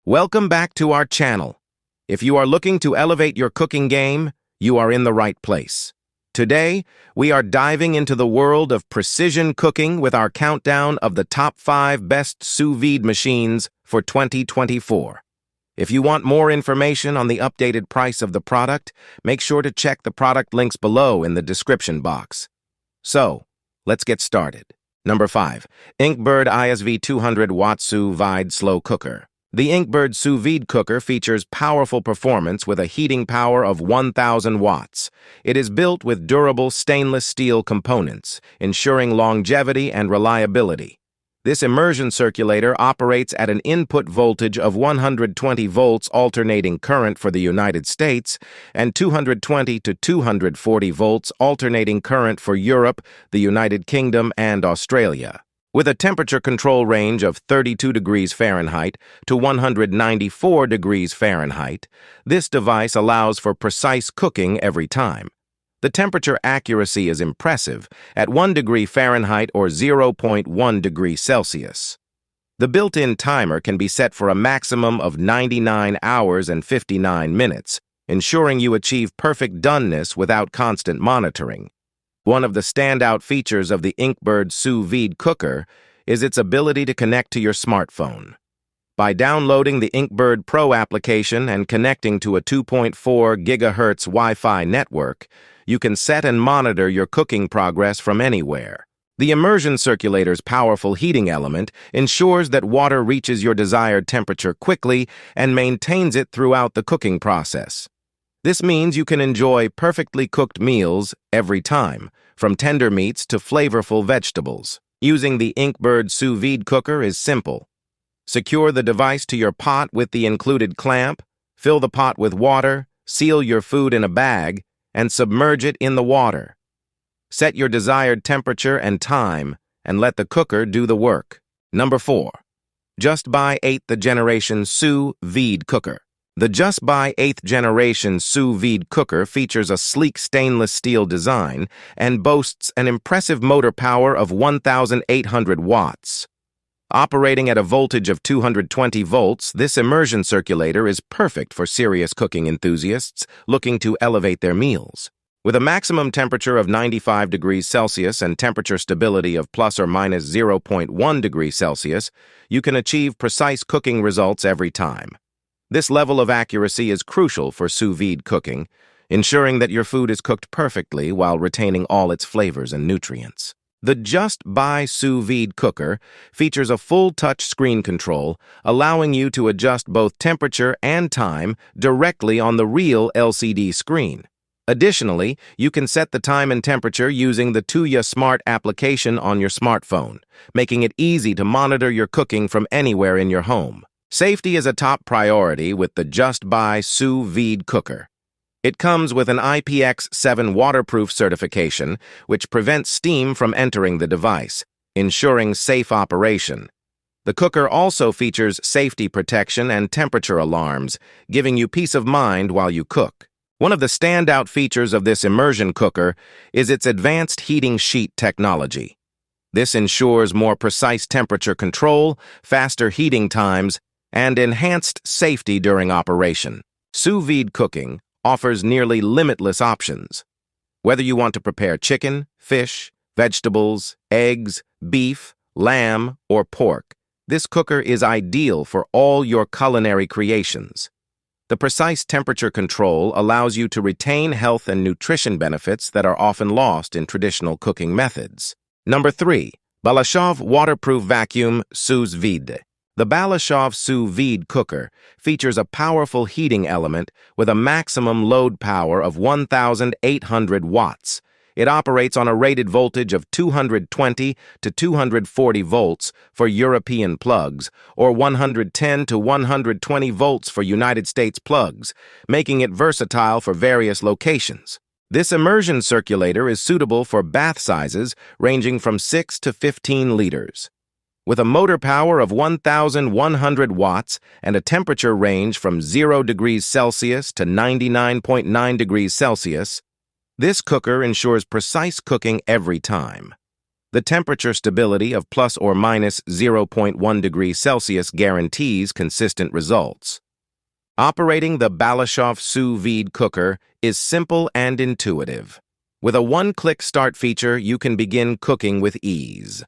Welcome back to our channel. If you are looking to elevate your cooking game, you are in the right place. Today, we are diving into the world of precision cooking with our countdown of the top 5 best sous vide machines for 2024. If you want more information on the updated price of the product, make sure to check the product links below in the description box. So, let's get started. Number 5. INKBIRD ISV 200 Watt Sous Vide Slow Cooker. The INKBIRD Sous Vide Cooker features powerful performance with a heating power of 1,000 watts. It is built with durable stainless steel components, ensuring longevity and reliability. This immersion circulator operates at an input voltage of 120 volts alternating current for the United States and 220 to 240 volts alternating current for Europe, the United Kingdom, and Australia. With a temperature control range of 32 degrees Fahrenheit to 194 degrees Fahrenheit, this device allows for precise cooking every time. The temperature accuracy is impressive at 1 degree Fahrenheit or 0.1 degrees Celsius. The built-in timer can be set for a maximum of 99 hours and 59 minutes, ensuring you achieve perfect doneness without constant monitoring. One of the standout features of the INKBIRD Sous Vide Cooker is its ability to connect to your smartphone. By downloading the INKBIRD Pro application and connecting to a 2.4 GHz Wi-Fi network, you can set and monitor your cooking progress from anywhere. The immersion circulator's powerful heating element ensures that water reaches your desired temperature quickly and maintains it throughout the cooking process. This means you can enjoy perfectly cooked meals every time, from tender meats to flavorful vegetables. Using the INKBIRD Sous Vide Cooker is simple. Secure the device to your pot with the included clamp, fill the pot with water, seal your food in a bag, and submerge it in the water. Set your desired temperature and time, and let the cooker do the work. Number 4. Just Buy 8th Generation Sous Vide Cooker. The Just Buy 8th Generation Sous Vide Cooker features a sleek stainless steel design and boasts an impressive motor power of 1,800 watts. Operating at a voltage of 220 volts, this immersion circulator is perfect for serious cooking enthusiasts looking to elevate their meals. With a maximum temperature of 95 degrees Celsius and temperature stability of plus or minus 0.1 degrees Celsius, you can achieve precise cooking results every time. This level of accuracy is crucial for sous vide cooking, ensuring that your food is cooked perfectly while retaining all its flavors and nutrients. The Just Buy Sous Vide Cooker features a full touch screen control, allowing you to adjust both temperature and time directly on the real LCD screen. Additionally, you can set the time and temperature using the Tuya Smart application on your smartphone, making it easy to monitor your cooking from anywhere in your home. Safety is a top priority with the Just Buy Sous Vide Cooker. It comes with an IPX7 waterproof certification, which prevents steam from entering the device, ensuring safe operation. The cooker also features safety protection and temperature alarms, giving you peace of mind while you cook. One of the standout features of this immersion cooker is its advanced heating sheet technology. This ensures more precise temperature control, faster heating times, and enhanced safety during operation. Sous vide cooking offers nearly limitless options. Whether you want to prepare chicken, fish, vegetables, eggs, beef, lamb, or pork, this cooker is ideal for all your culinary creations. The precise temperature control allows you to retain health and nutrition benefits that are often lost in traditional cooking methods. Number 3. BALASHOV Waterproof Vacuum Sous Vide. The BALASHOV Sous Vide Cooker features a powerful heating element with a maximum load power of 1,800 watts. It operates on a rated voltage of 220 to 240 volts for European plugs, or 110 to 120 volts for United States plugs, making it versatile for various locations. This immersion circulator is suitable for bath sizes ranging from 6 to 15 liters. With a motor power of 1,100 watts and a temperature range from 0 degrees Celsius to 99.9 degrees Celsius, this cooker ensures precise cooking every time. The temperature stability of plus or minus zero point 0.1 degrees Celsius guarantees consistent results. Operating the BALASHOV sous vide cooker is simple and intuitive. With a one-click start feature, you can begin cooking with ease.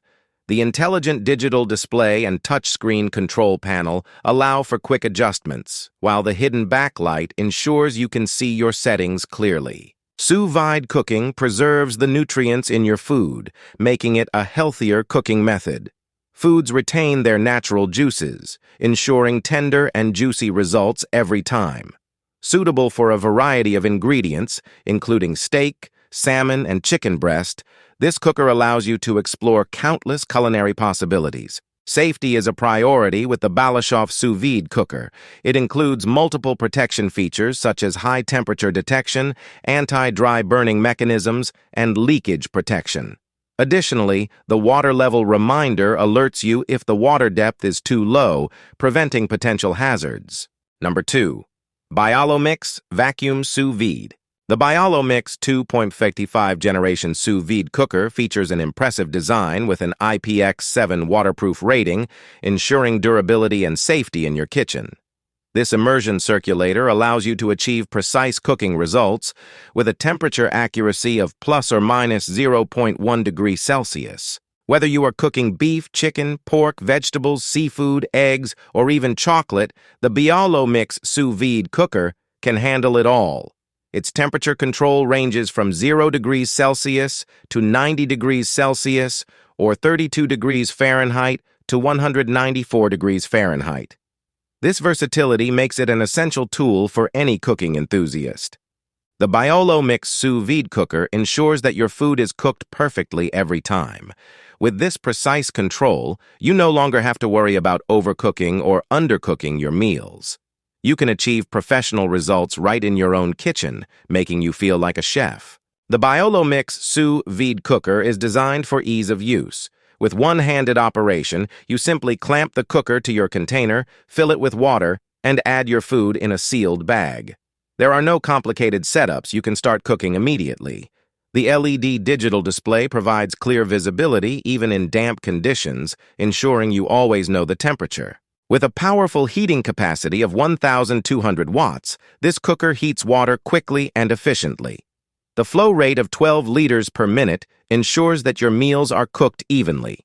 The intelligent digital display and touchscreen control panel allow for quick adjustments, while the hidden backlight ensures you can see your settings clearly. Sous vide cooking preserves the nutrients in your food, making it a healthier cooking method. Foods retain their natural juices, ensuring tender and juicy results every time. Suitable for a variety of ingredients, including steak, salmon, and chicken breast, this cooker allows you to explore countless culinary possibilities. Safety is a priority with the BALASHOV sous vide cooker. It includes multiple protection features such as high-temperature detection, anti-dry burning mechanisms, and leakage protection. Additionally, the water level reminder alerts you if the water depth is too low, preventing potential hazards. Number 2. BioloMix Vacuum Sous Vide. The BioloMix 2.55 generation sous vide cooker features an impressive design with an IPX7 waterproof rating, ensuring durability and safety in your kitchen. This immersion circulator allows you to achieve precise cooking results with a temperature accuracy of plus or minus 0.1 degrees Celsius. Whether you are cooking beef, chicken, pork, vegetables, seafood, eggs, or even chocolate, the BioloMix sous vide cooker can handle it all. Its temperature control ranges from 0 degrees Celsius to 90 degrees Celsius or 32 degrees Fahrenheit to 194 degrees Fahrenheit. This versatility makes it an essential tool for any cooking enthusiast. The BioloMix sous vide cooker ensures that your food is cooked perfectly every time. With this precise control, you no longer have to worry about overcooking or undercooking your meals. You can achieve professional results right in your own kitchen, making you feel like a chef. The BioloMix sous vide cooker is designed for ease of use. With one-handed operation, you simply clamp the cooker to your container, fill it with water, and add your food in a sealed bag. There are no complicated setups. You can start cooking immediately. The LED digital display provides clear visibility even in damp conditions, ensuring you always know the temperature. With a powerful heating capacity of 1,200 watts, this cooker heats water quickly and efficiently. The flow rate of 12 liters per minute ensures that your meals are cooked evenly.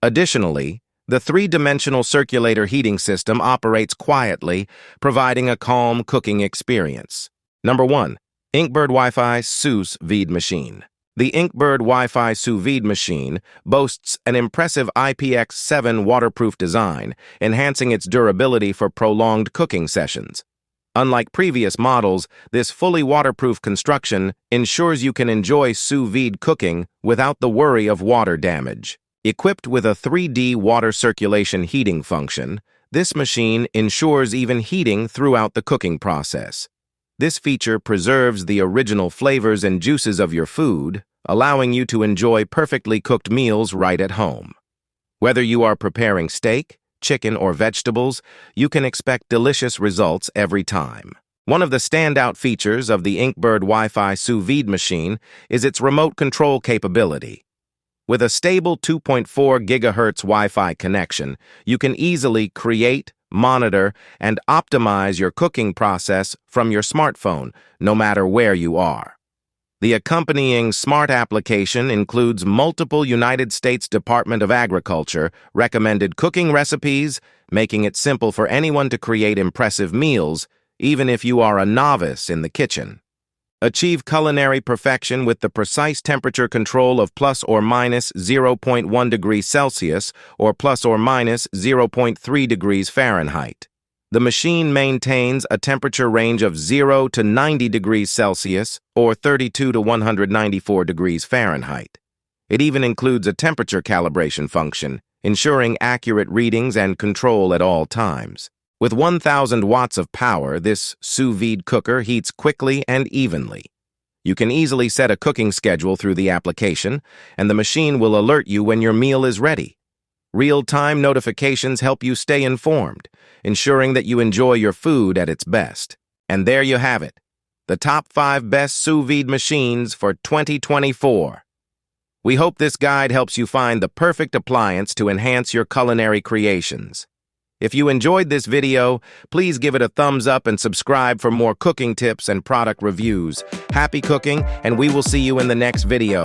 Additionally, the three-dimensional circulator heating system operates quietly, providing a calm cooking experience. Number 1. INKBIRD Wi-Fi Sous Vide Machine. The INKBIRD Wi-Fi Sous Vide Machine boasts an impressive IPX7 waterproof design, enhancing its durability for prolonged cooking sessions. Unlike previous models, this fully waterproof construction ensures you can enjoy sous vide cooking without the worry of water damage. Equipped with a 3D water circulation heating function, this machine ensures even heating throughout the cooking process. This feature preserves the original flavors and juices of your food, allowing you to enjoy perfectly cooked meals right at home. Whether you are preparing steak, chicken, or vegetables, you can expect delicious results every time. One of the standout features of the INKBIRD Wi-Fi Sous Vide Machine is its remote control capability. With a stable 2.4 GHz Wi-Fi connection, you can easily create, monitor, and optimize your cooking process from your smartphone, no matter where you are. The accompanying smart application includes multiple United States Department of Agriculture recommended cooking recipes, making it simple for anyone to create impressive meals, even if you are a novice in the kitchen. Achieve culinary perfection with the precise temperature control of plus or minus 0.1 degrees Celsius or plus or minus 0.3 degrees Fahrenheit. The machine maintains a temperature range of 0 to 90 degrees Celsius or 32 to 194 degrees Fahrenheit. It even includes a temperature calibration function, ensuring accurate readings and control at all times. With 1,000 watts of power, this sous vide cooker heats quickly and evenly. You can easily set a cooking schedule through the application, and the machine will alert you when your meal is ready. Real-time notifications help you stay informed, ensuring that you enjoy your food at its best. And there you have it, the top 5 best sous vide machines for 2024. We hope this guide helps you find the perfect appliance to enhance your culinary creations. If you enjoyed this video, please give it a thumbs up and subscribe for more cooking tips and product reviews. Happy cooking, and we will see you in the next video.